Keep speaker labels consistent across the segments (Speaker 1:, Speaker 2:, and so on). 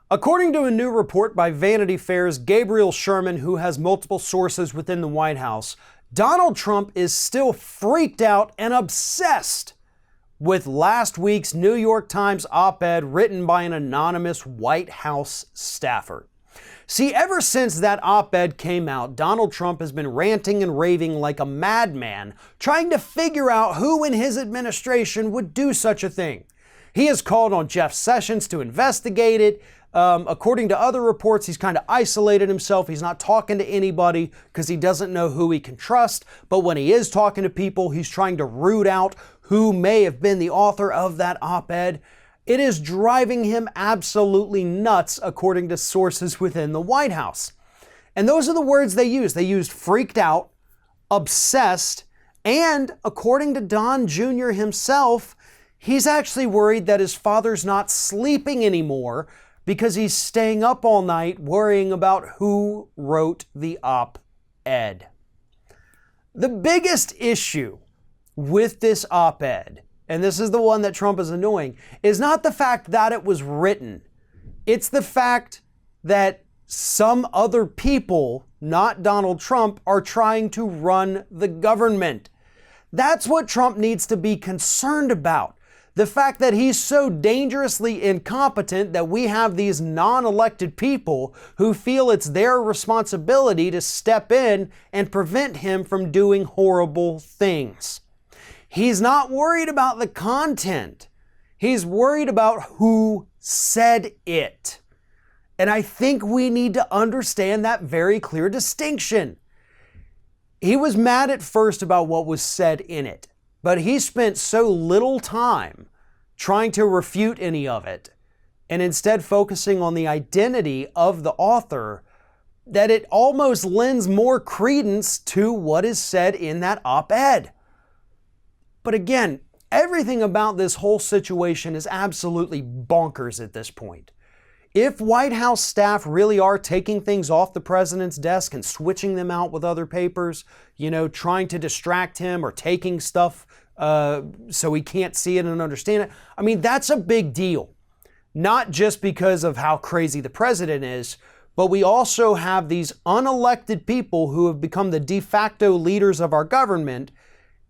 Speaker 1: According to a new report by Vanity Fair's Gabriel Sherman, who has multiple sources within the White House, Donald Trump is still freaked out and obsessed with last week's New York Times op-ed written by an anonymous White House staffer. See, ever since that op-ed came out, Donald Trump has been ranting and raving like a madman, trying to figure out who in his administration would do such a thing. He has called on Jeff Sessions to investigate it. According to other reports, he's kind of isolated himself. He's not talking to anybody because he doesn't know who he can trust. But when he is talking to people, he's trying to root out who may have been the author of that op-ed. It is driving him absolutely nuts, according to sources within the White House. And those are the words they used. They used freaked out, obsessed, and according to Don Jr. himself, he's actually worried that his father's not sleeping anymore because he's staying up all night worrying about who wrote the op-ed. The biggest issue with this op-ed, and this is the one that Trump is annoying, is not the fact that it was written. It's the fact that some other people, not Donald Trump, are trying to run the government. That's what Trump needs to be concerned about. The fact that he's so dangerously incompetent that we have these non-elected people who feel it's their responsibility to step in and prevent him from doing horrible things. He's not worried about the content. He's worried about who said it. And I think we need to understand that very clear distinction. He was mad at first about what was said in it, but he spent so little time trying to refute any of it, and instead focusing on the identity of the author, that it almost lends more credence to what is said in that op-ed. But again, everything about this whole situation is absolutely bonkers at this point. If White House staff really are taking things off the president's desk and switching them out with other papers, trying to distract him or taking stuff so he can't see it and understand it, I mean, that's a big deal. Not just because of how crazy the president is, but we also have these unelected people who have become the de facto leaders of our government,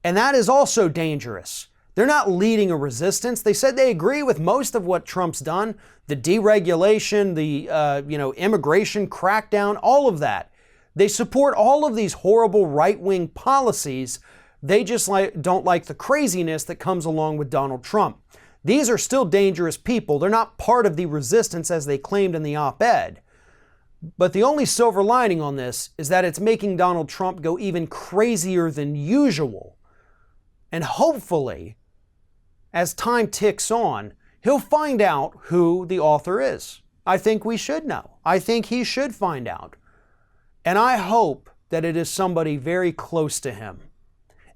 Speaker 1: and that is also dangerous. They're not leading a resistance. They said they agree with most of what Trump's done, the deregulation, the immigration crackdown, all of that. They support all of these horrible right-wing policies. They just don't like the craziness that comes along with Donald Trump. These are still dangerous people. They're not part of the resistance as they claimed in the op-ed. But the only silver lining on this is that it's making Donald Trump go even crazier than usual. And hopefully, as time ticks on, he'll find out who the author is. I think we should know. I think he should find out. And I hope that it is somebody very close to him,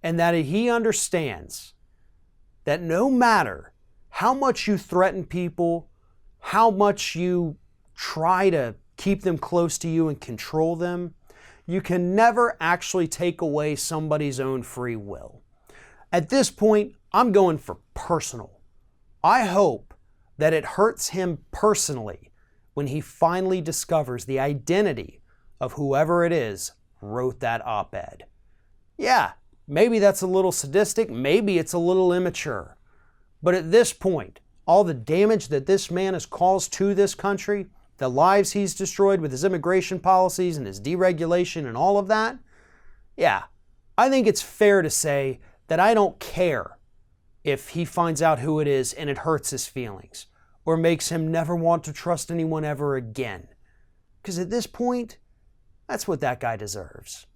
Speaker 1: and that he understands that no matter how much you threaten people, how much you try to keep them close to you and control them, you can never actually take away somebody's own free will. At this point, I'm going for personal. I hope that it hurts him personally when he finally discovers the identity of whoever it is wrote that op-ed. Yeah, maybe that's a little sadistic, maybe it's a little immature. But at this point, all the damage that this man has caused to this country, the lives he's destroyed with his immigration policies and his deregulation and all of that, yeah, I think it's fair to say that I don't care if he finds out who it is and it hurts his feelings or makes him never want to trust anyone ever again. Because at this point, that's what that guy deserves.